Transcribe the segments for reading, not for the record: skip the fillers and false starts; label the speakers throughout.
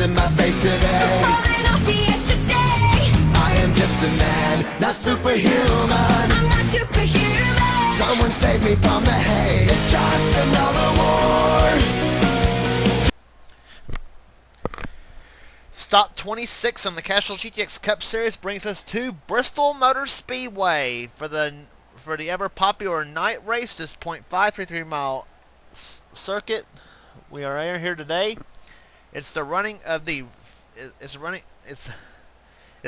Speaker 1: in my fate today.
Speaker 2: Falling off the edge today.
Speaker 1: I am just a man, not superhuman.
Speaker 2: I'm not superhuman.
Speaker 1: Someone save me from the hate. It's just another war.
Speaker 3: Stop 26 on the Castrol GTX Cup Series brings us to Bristol Motor Speedway for the ever popular night race. This 0.533 mile circuit. We are here today. It's the running of the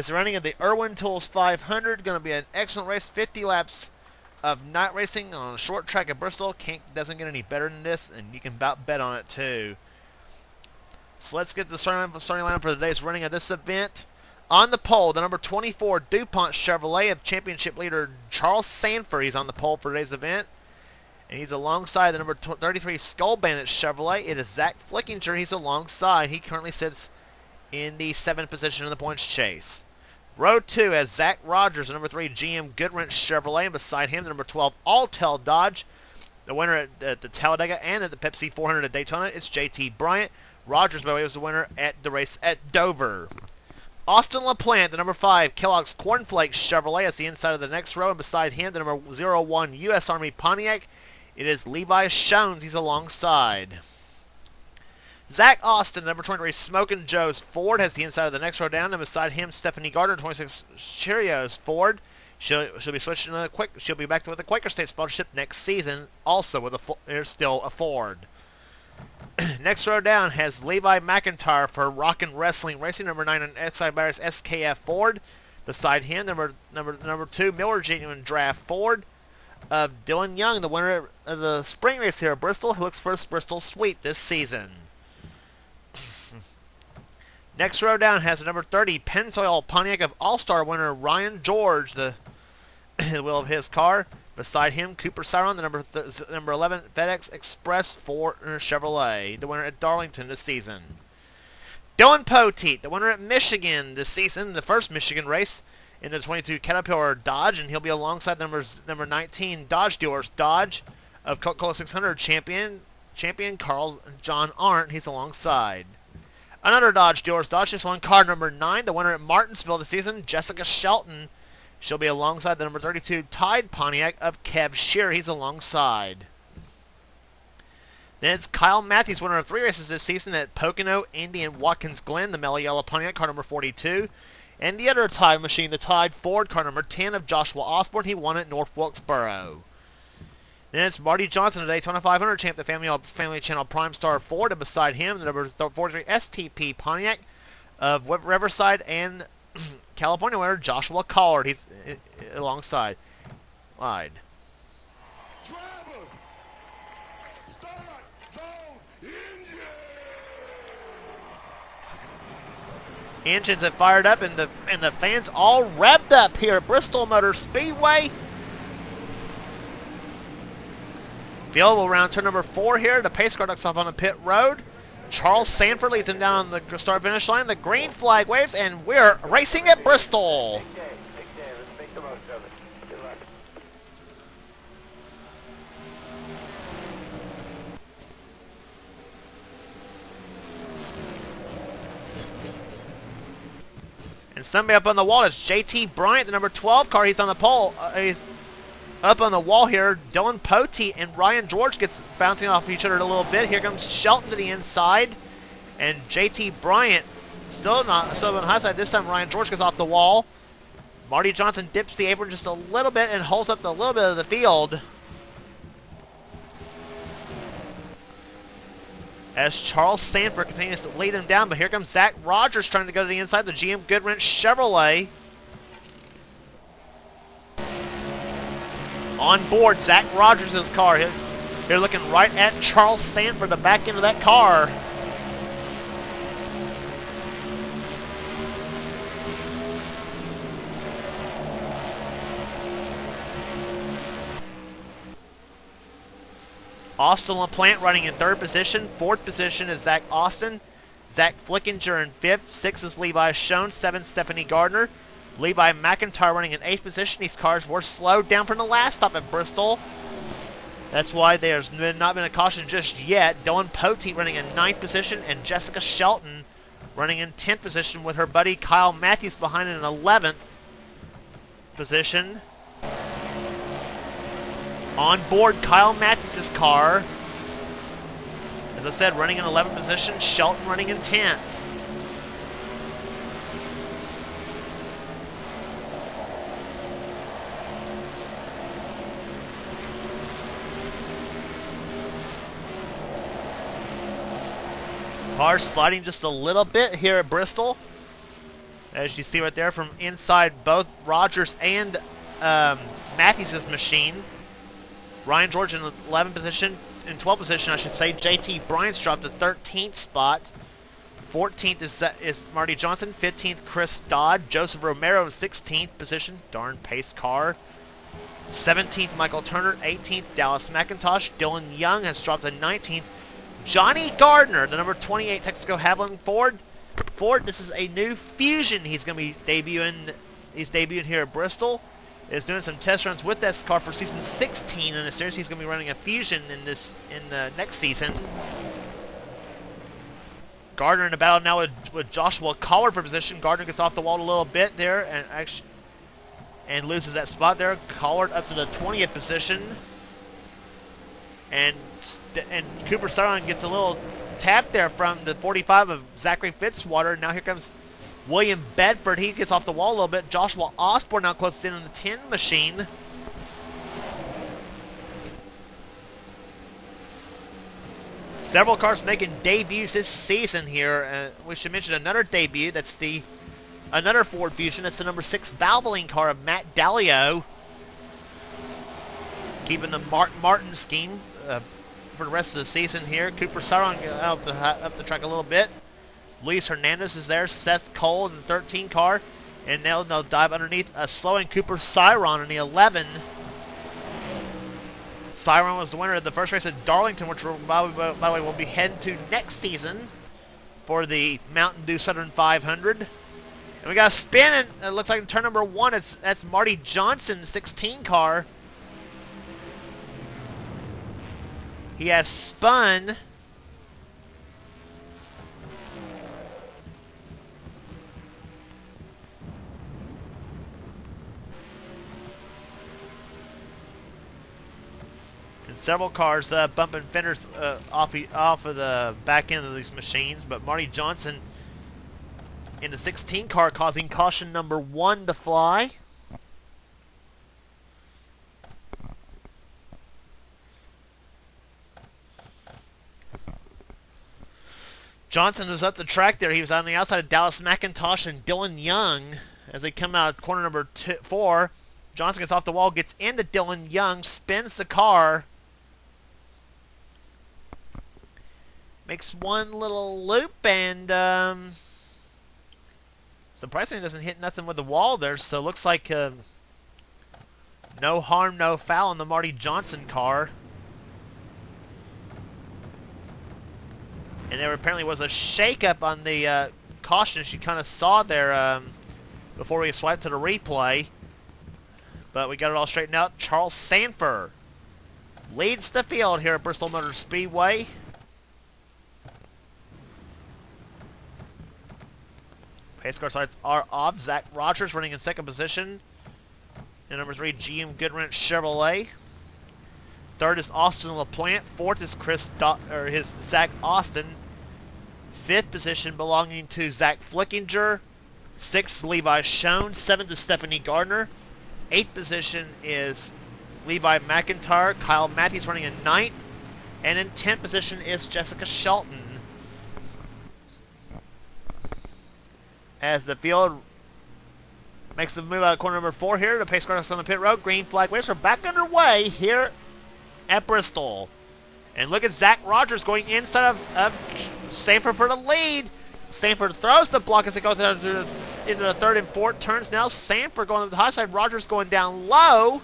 Speaker 3: running of the Irwin Tools 500. Going to be an excellent race. 50 laps of night racing on a short track at Bristol. Doesn't get any better than this, and you can about bet on it too. So let's get the starting lineup for today's running of this event. On the pole, the number 24 DuPont Chevrolet of championship leader Charles Sanford. He's on the pole for today's event. And he's alongside the number 33 Skull Bandit Chevrolet. It is Zach Flickinger. He's alongside. He currently sits in the 7th position in the points chase. Row 2 has Zach Rogers, the number 3 GM Goodwrench Chevrolet. And beside him, the number 12 Alltel Dodge. The winner at the Talladega and at the Pepsi 400 at Daytona, it's JT Bryant. Rogers, by the way, was the winner at the race at Dover. Austin LaPlante, the number 5 Kellogg's Cornflakes Chevrolet, is the inside of the next row, and beside him, the number 01 U.S. Army Pontiac, it is Levi Shones. He's alongside. Zach Austin, number 23 Smokin' Joe's Ford, has the inside of the next row down, and beside him, Stephanie Gardner, 26 Cheerios Ford. She'll be switching to she'll be back with a Quaker State sponsorship next season, also with there's still a Ford. Next row down has Levi McIntyre for Rockin' Wrestling Racing, number 9 on Exide Barris SKF Ford. Beside him, number 2 Miller Genuine Draft Ford of Dylan Young, the winner of the spring race here at Bristol, who looks for his Bristol sweep this season. Next row down has the number 30 Pennzoil Pontiac of All-Star winner Ryan George, the wheel of his car. Beside him, Cooper Siron, the number 11 FedEx Express Ford Chevrolet, the winner at Darlington this season. Dylan Poteet, the winner at Michigan this season, the first Michigan race in the 22 Caterpillar Dodge, and he'll be alongside number 19 Dodge Dealers Dodge of Coca-Cola 600 champion Carl John Arndt. He's alongside. Another Dodge Dealers Dodge, just one car, number 9, the winner at Martinsville this season, Jessica Shelton. She'll be alongside the number 32 Tide Pontiac of Kev Shearer. He's alongside. Then it's Kyle Matthews, winner of 3 races this season at Pocono, Indy, and Watkins Glen, the Mellow Yellow Pontiac, car number 42. And the other Tide machine, the Tide Ford, car number 10 of Joshua Osborne. He won at North Wilkesboro. Then it's Marty Johnson, the Daytona 500 champ, the Family Channel Prime Star Ford. And beside him, the number 43 STP Pontiac of Riverside and California winner Joshua Collard. He's alongside. Wide. Engines have fired up, and the fans all revved up here at Bristol Motor Speedway. Field will round turn number 4 here. The pace car ducks off on the pit road. Charles Sanford leads him down on the start-finish line. The green flag waves, and we're racing at Bristol.
Speaker 4: Big day. Let's make the most of it. Good luck.
Speaker 3: And somebody up on the wall is JT Bryant, the number 12 car. He's on the pole. He's up on the wall here. Dylan Poteet and Ryan George gets bouncing off each other a little bit. Here comes Shelton to the inside. And JT Bryant still on the high side. This time Ryan George gets off the wall. Marty Johnson dips the apron just a little bit and holds up a little bit of the field. As Charles Sanford continues to lead him down. But here comes Zach Rogers trying to go to the inside. The GM Goodwrench Chevrolet. On board, Zach Rogers' car. They're looking right at Charles Sanford, the back end of that car. Austin LaPlante running in 3rd position. 4th position is Zach Austin. Zach Flickinger in 5th. 6th is Levi Shones. 7th, Stephanie Gardner. Levi McIntyre running in 8th position. These cars were slowed down from the last stop at Bristol. That's why there's not been a caution just yet. Dylan Poteet running in 9th position, and Jessica Shelton running in 10th position with her buddy Kyle Matthews behind in 11th position. On board Kyle Matthews' car. As I said, running in 11th position, Shelton running in 10th. Car sliding just a little bit here at Bristol. As you see right there from inside both Rogers and Matthews' machine. Ryan George in 11th position, in 12th position I should say. JT Bryant's dropped to 13th spot. 14th is Marty Johnson. 15th Chris Dodd. Joseph Romero in 16th position. Darn pace car. 17th Michael Turner. 18th Dallas McIntosh. Dylan Young has dropped to 19th. Johnny Gardner, the number 28 Texaco Haviland Ford. This is a new Fusion he's going to be debuting. He's debuting here at Bristol. Is doing some test runs with this car for season 16 in the series. He's going to be running a Fusion in the next season. Gardner in a battle now with Joshua Collard for position. Gardner gets off the wall a little bit there and loses that spot there. Collard up to the 20th position. And Cooper Styron gets a little tap there from the 45 of Zachary Fitzwater. Now here comes William Bedford. He gets off the wall a little bit. Joshua Osborne now closes in on the 10 machine. Several cars making debuts this season here. We should mention another debut. That's another Ford Fusion. That's the number 6 Valvoline car of Matt Dallio. Keeping the Martin scheme for the rest of the season here. Cooper Saron up the track a little bit. Luis Hernandez is there. Seth Cole in the 13 car. And now they'll dive underneath a slowing Cooper Cyron in the 11. Cyron was the winner of the first race at Darlington, which by the way we'll be heading to next season for the Mountain Dew Southern 500. And we got a spin, and it looks like in turn number 1, that's Marty Johnson, 16 car. He has spun. And several cars bumping fenders off of the back end of these machines, but Marty Johnson in the 16 car causing caution number 1 to fly. Johnson was up the track there. He was on the outside of Dallas McIntosh and Dylan Young as they come out corner number 4. Johnson gets off the wall, gets into Dylan Young, spins the car, makes one little loop, and surprisingly doesn't hit nothing with the wall there. So it looks like no harm, no foul in the Marty Johnson car. And there apparently was a shake-up on the caution, as you kind of saw there before we swiped to the replay. But we got it all straightened out. Charles Sanford leads the field here at Bristol Motor Speedway. Pace car sides are off. Zach Rogers running in second position. And number 3, GM Goodwrench Chevrolet. Third is Austin LaPlante. Fourth is Zach Austin. Fifth position belonging to Zach Flickinger. Sixth, Levi Schoen. Seventh is Stephanie Gardner. Eighth position is Levi McIntyre. Kyle Matthews running in ninth. And in 10th position is Jessica Shelton. As the field makes the move out of corner number 4 here, the pace car is on the pit road. Green flag waves are back underway here at Bristol. And look at Zach Rogers going inside of Sanford for the lead. Sanford throws the block as it goes into the third and fourth turns. Now Sanford going to the high side. Rogers going down low.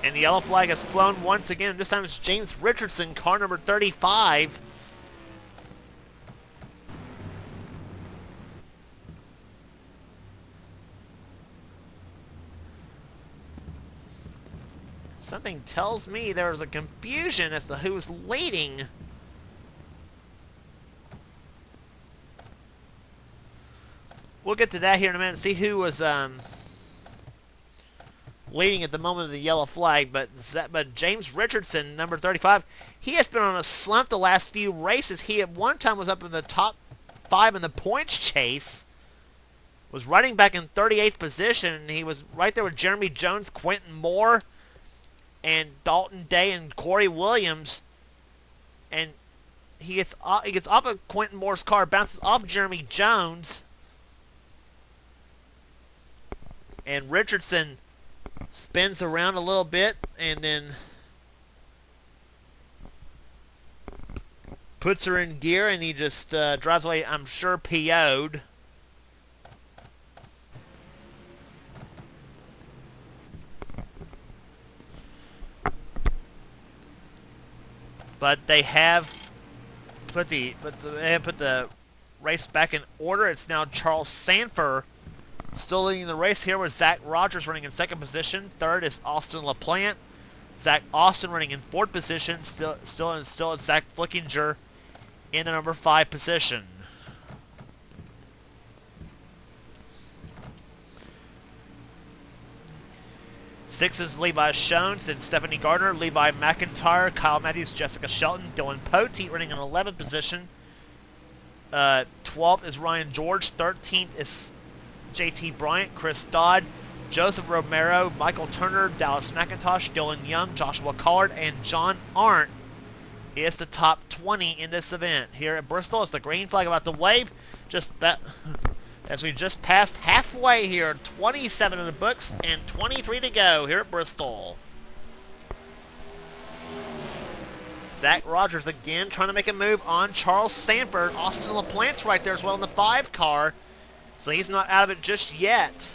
Speaker 3: And the yellow flag has flown once again. This time it's James Richardson, car number 35. Something tells me there was a confusion as to who's leading we'll get to that here in a minute and see who was leading at the moment of the yellow flag. But James Richardson, number 35, he has been on a slump the last few races. He at one time was up in the top 5 in the points chase. Was running back in 38th position. And he was right there with Jeremy Jones, Quentin Moore, and Dalton Day and Corey Williams. And he gets off of Quentin Moore's car, bounces off Jeremy Jones, and Richardson spins around a little bit and then puts her in gear, and he just drives away, I'm sure, PO'd. But they have put the race back in order. It's now Charles Sanford still leading the race here, with Zach Rogers running in 2nd position. 3rd is Austin LaPlante. Zach Austin running in 4th position. Still is Zach Flickinger in the number 5 position. Six is Levi Shones, then Stephanie Gardner, Levi McIntyre, Kyle Matthews, Jessica Shelton, Dylan Poteet running in 11th position. 12th is Ryan George. 13th is JT Bryant, Chris Dodd, Joseph Romero, Michael Turner, Dallas McIntosh, Dylan Young, Joshua Collard, and John Arndt is the top 20 in this event. Here at Bristol, it's the green flag about to wave. Just that, as we just passed halfway here, 27 in the books and 23 to go here at Bristol. Zach Rogers again trying to make a move on Charles Sanford. Austin LaPlante's right there as well in the 5 car, so he's not out of it just yet.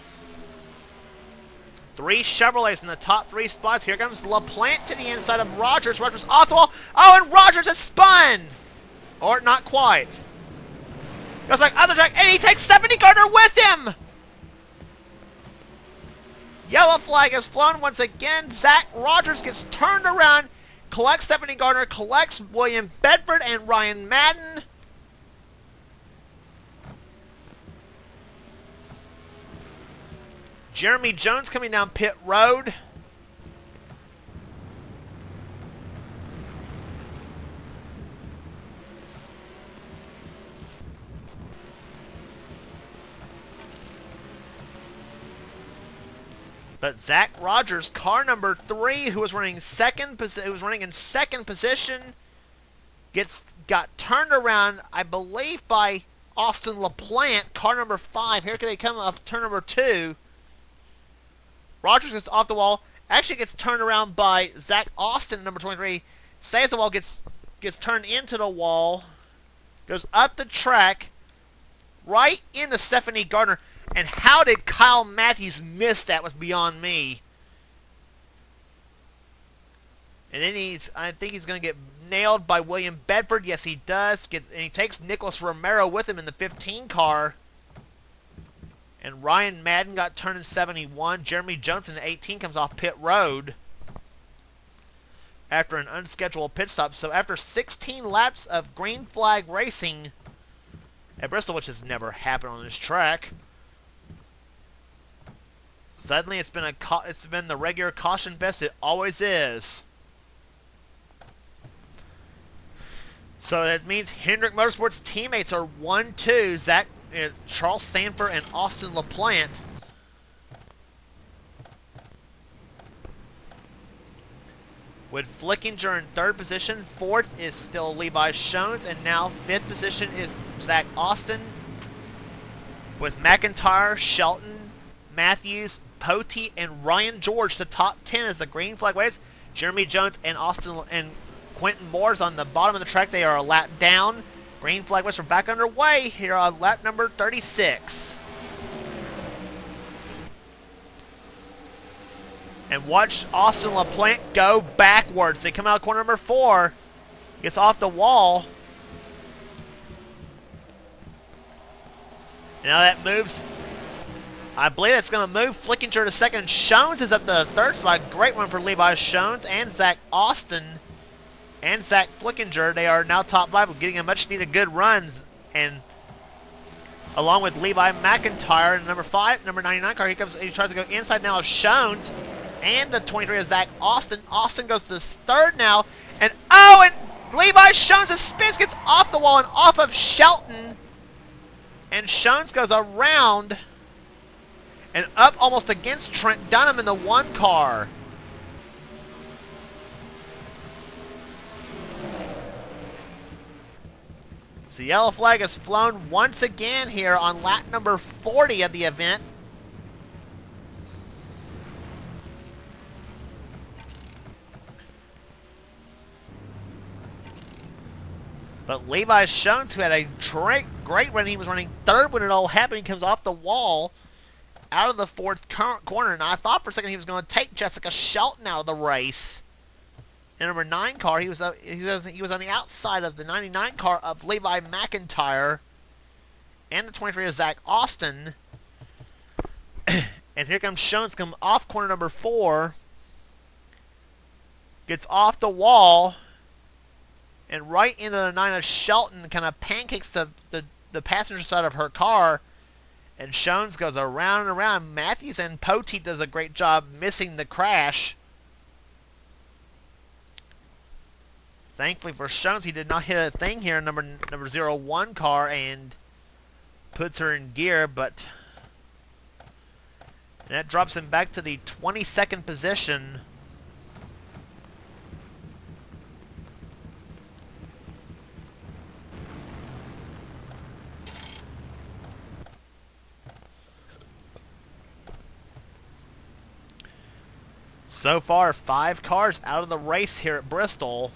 Speaker 3: 3 Chevrolets in the top 3 spots. Here comes LaPlante to the inside of Rogers. Rogers off the wall. Oh, and Rogers has spun! Or not quite. Goes back other track, and he takes Stephanie Gardner with him! Yellow flag is flown once again. Zach Rogers gets turned around, collects Stephanie Gardner, collects William Bedford and Ryan Madden. Jeremy Jones coming down pit road. But Zach Rogers, car number 3, who was running in second position, got turned around, I believe, by Austin LaPlante, car number 5. Here they come off turn number 2. Rogers gets off the wall, actually gets turned around by Zach Austin, number 23. Stays the wall, gets turned into the wall, goes up the track, right into Stephanie Gardner. And how did Kyle Matthews miss that was beyond me. And then I think he's going to get nailed by William Bedford. Yes, he does. And he takes Nicholas Romero with him in the 15 car. And Ryan Madden got turned in 71. Jeremy Jones in 18 comes off pit road after an unscheduled pit stop. So after 16 laps of green flag racing at Bristol, which has never happened on this track, suddenly it's been the regular caution vest. It always is. So that means Hendrick Motorsports teammates are 1-2. Charles Sanford and Austin LaPlante. With Flickinger in 3rd position. 4th is still Levi Shones. And now 5th position is Zach Austin. With McIntyre, Shelton, Matthews, Poteet, and Ryan George, the top 10 as the green flag waves. Jeremy Jones and Quentin Moore's on the bottom of the track. They are a lap down. Green flag waves are back underway here on lap number 36. And watch Austin LaPlante go backwards. They come out of corner number 4. Gets off the wall. Now that moves. I believe that's going to move Flickinger to 2nd. Shones is up to 3rd spot. Great one for Levi Shones and Zach Austin and Zach Flickinger. They are now top 5, getting a much needed good runs. And along with Levi McIntyre. And number 99 car, he tries to go inside now of Shones. And the 23 of Zach Austin. Austin goes to the third now. And Levi Shones' spins, gets off the wall and off of Shelton. And Shones goes around and up almost against Trent Dunham in the 1 car. So yellow flag is flown once again here on lap number 40 of the event. But Levi Shones, who had a great run, he was running third when it all happened. He comes off the wall out of the 4th corner. And I thought for a second he was going to take Jessica Shelton out of the race. In number 9 car, he was on the outside of the 99 car of Levi McIntyre and the 23 of Zach Austin. And here comes Shones, come off corner number 4, gets off the wall, and right into the 9 of Shelton, kind of pancakes the passenger side of her car, and Shones goes around and around. Matthews and Poteet does a great job missing the crash. Thankfully for Shones, he did not hit a thing here in number 01 car and puts her in gear, but that drops him back to the 22nd position. So far, 5 cars out of the race here at Bristol.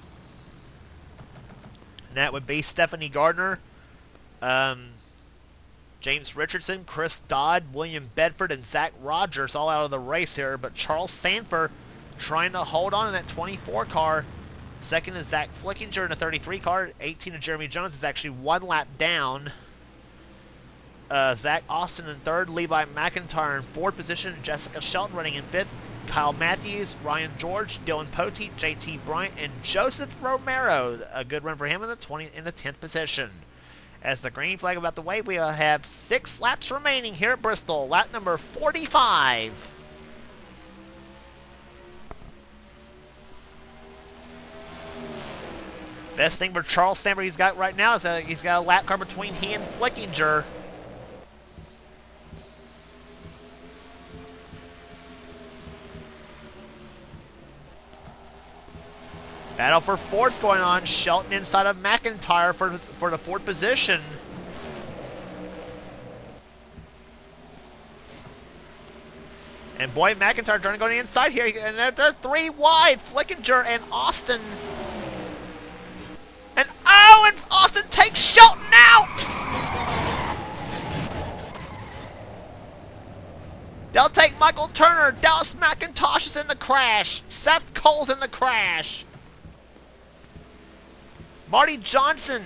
Speaker 3: And that would be Stephanie Gardner, James Richardson, Chris Dodd, William Bedford, and Zach Rogers all out of the race here. But Charles Sanford trying to hold on in that 24 car. Second is Zach Flickinger in the 33 car. 18 of Jeremy Jones is actually 1 lap down. Zach Austin in 3rd. Levi McIntyre in 4th position. Jessica Shelton running in 5th. Kyle Matthews, Ryan George, Dylan Poteet, JT Bryant, and Joseph Romero. A good run for him in the 10th position. As the green flag about the way, we have 6 laps remaining here at Bristol. Lap number 45. Best thing for Charles Stammer he's got right now is that he's got a lap car between he and Flickinger. Battle for 4th going on. Shelton inside of McIntyre for the 4th position. And boy, McIntyre trying to go to the inside here. And they're 3 wide. Flickinger and Austin. And Austin takes Shelton out! They'll take Michael Turner. Dallas McIntosh is in the crash. Seth Cole's in the crash. Marty Johnson.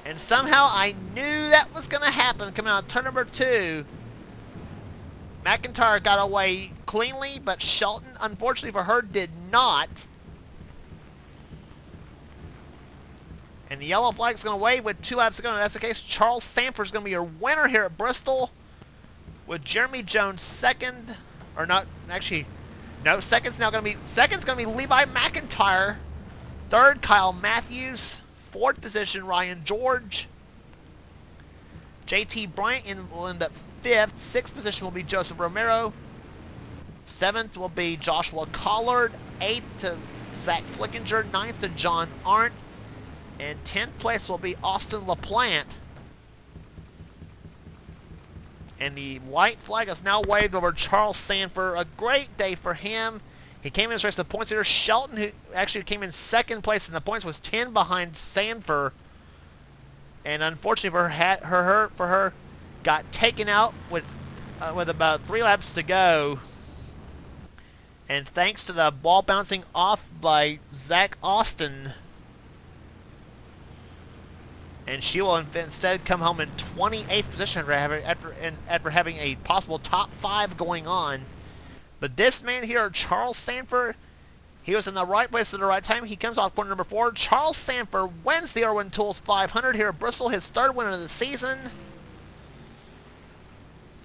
Speaker 3: And somehow I knew that was going to happen coming out of turn number 2. McIntyre got away cleanly, but Shelton, unfortunately for her, did not. And the yellow flag is going to wave with 2 laps to go. And that's the case. Charles Sanford is going to be your winner here at Bristol, with Jeremy Jones 2nd. Or not, actually... No, second's going to be Levi McIntyre. 3rd, Kyle Matthews. 4th position, Ryan George. JT Bryant will end up 5th. 6th position will be Joseph Romero. 7th will be Joshua Collard. 8th to Zach Flickinger. 9th to John Arndt. And 10th place will be Austin LaPlante. And the white flag is now waved over Charles Sanford. A great day for him. He came in this race with the points leader. Shelton, who actually came in 2nd place in the points, was 10 behind Sanford. And unfortunately for her, got taken out with about 3 laps to go. And thanks to the ball bouncing off by Zach Austin, and she will instead come home in 28th position after having a possible top 5 going on. But this man here, Charles Sanford, He was in the right place at the right time. He comes off corner number 4. Charles Sanford wins the Irwin Tools 500 here at Bristol, his 3rd win of the season.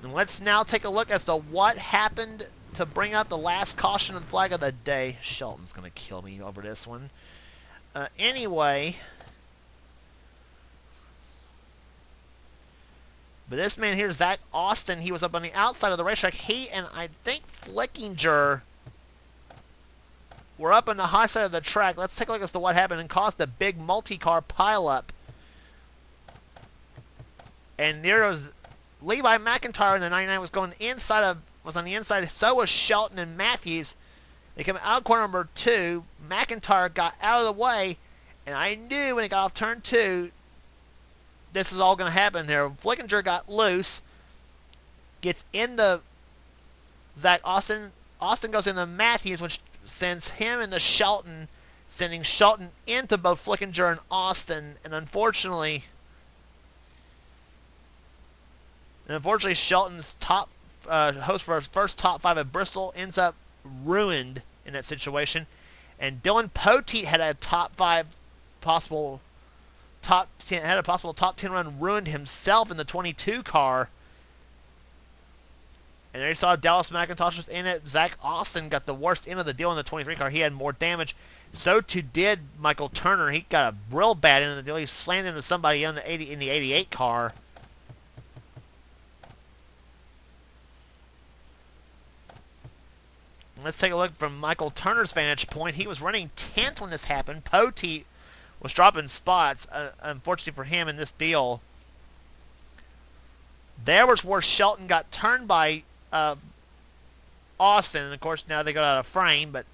Speaker 3: And let's now take a look as to what happened to bring out the last caution and flag of the day. Shelton's going to kill me over this one. Anyway, but this man here, Zach Austin, he was up on the outside of the racetrack. He and I think Flickinger were up on the high side of the track. Let's take a look as to what happened and caused the big multi-car pileup. And there was Levi McIntyre in the 99 was on the inside. So was Shelton and Matthews. They come out of corner number 2. McIntyre got out of the way, and I knew when he got off turn 2, this is all going to happen there. Flickinger got loose, gets into Zach Austin. Austin goes into Matthews, which sends him into Shelton, sending Shelton into both Flickinger and Austin. And unfortunately, Shelton's top host for his first top 5 at Bristol ends up ruined in that situation. And Dylan Poteet had a top 10 run, ruined himself in the 22 car. And there you saw Dallas McIntosh was in it. Zach Austin got the worst end of the deal in the 23 car. He had more damage. So too did Michael Turner. He got a real bad end of the deal. He slammed into somebody in the 88 car. Let's take a look from Michael Turner's vantage point. He was running 10th when this happened. Poteet was dropping spots, unfortunately for him in this deal. There was where Shelton got turned by Austin, and of course now they got out of frame, but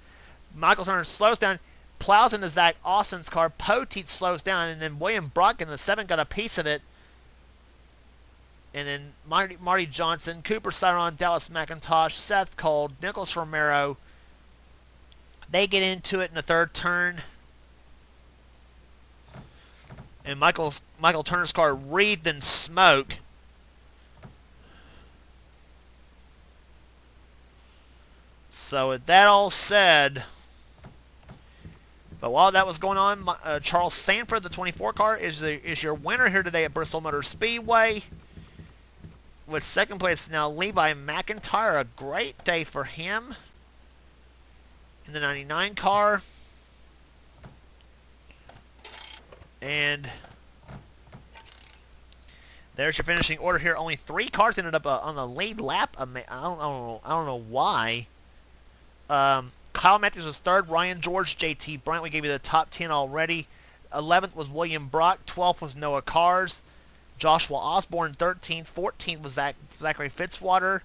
Speaker 3: Michael Turner slows down, plows into Zach Austin's car. Poteet slows down, and then William Brock in the 7 got a piece of it. And then Marty Johnson, Cooper Siron, Dallas McIntosh, Seth Cole, Nicholas Romero, they get into it in the 3rd turn. And Michael Turner's car wreathed in smoke. So with that all said, but while that was going on, Charles Sanford, the 24 car, is your winner here today at Bristol Motor Speedway. With 2nd place now Levi McIntyre, a great day for him in the 99 car. And there's your finishing order here. Only 3 cars ended up on the lead lap. I don't know why. Kyle Matthews was 3rd. Ryan George, JT Bryant, we gave you the top 10 already. 11th was William Brock. 12th was Noah Cars. Joshua Osborne 13th. 14th was Zachary Fitzwater.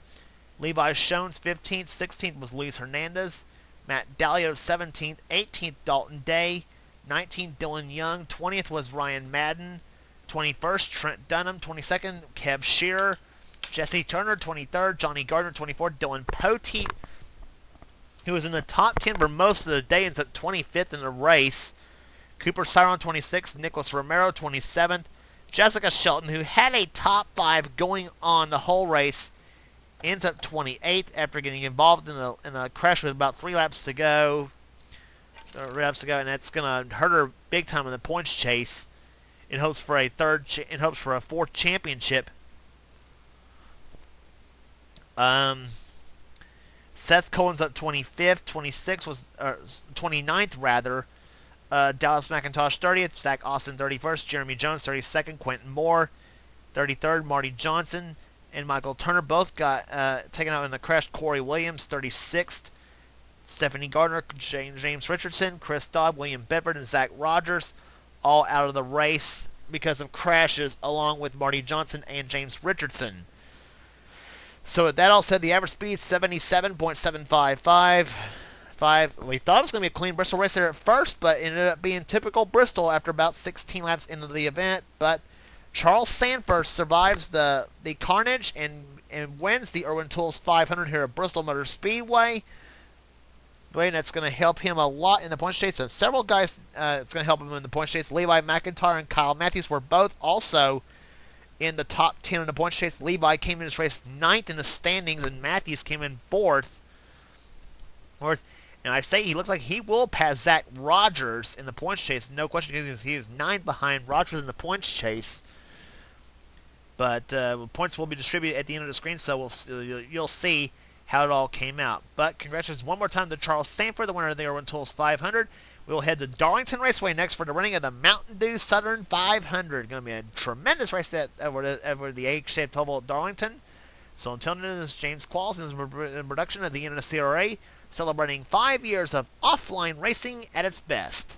Speaker 3: Levi Shones 15th. 16th was Luis Hernandez. Matt Dallio 17th. 18th Dalton Day. 19th Dylan Young. 20th was Ryan Madden. 21st Trent Dunham. 22nd Kev Shearer. Jesse Turner 23rd. Johnny Gardner 24th. Dylan Poteet, who was in the top 10 for most of the day, ends up 25th in the race. Cooper Siron 26th. Nicholas Romero 27th. Jessica Shelton, who had a top 5 going on the whole race, ends up 28th after getting involved in a crash with about 3 laps to go. And that's going to hurt her big time in the points chase. In hopes for a 4th championship. Seth Cohen's up 25th. 29th rather. Dallas McIntosh 30th, Zach Austin 31st, Jeremy Jones 32nd, Quentin Moore 33rd, Marty Johnson and Michael Turner both got taken out in the crash. Corey Williams 36th, Stephanie Gardner, James Richardson, Chris Dodd, William Bedford, and Zach Rogers all out of the race because of crashes, along with Marty Johnson and James Richardson. So with that all said, the average speed 77.755. We thought it was going to be a clean Bristol race there at first, but it ended up being typical Bristol after about 16 laps into the event. But Charles Sanford survives the carnage and wins the Irwin Tools 500 here at Bristol Motor Speedway. And that's going to help him a lot in the point states. And several guys, it's going to help him in the point states. Levi McIntyre and Kyle Matthews were both also in the top 10 in the point states. Levi came in this race 9th in the standings, and Matthews came in 4th. And I say he looks like he will pass Zach Rogers in the points chase. No question, he is 9 behind Rogers in the points chase. But points will be distributed at the end of the screen, so you'll see how it all came out. But congratulations one more time to Charles Sanford, the winner of the Irwin Tools 500. We will head to Darlington Raceway next for the running of the Mountain Dew Southern 500. Going to be a tremendous race over the egg-shaped oval at Darlington. So until then, this is James Qualls in production of the NNSCRA, celebrating 5 years of offline racing at its best.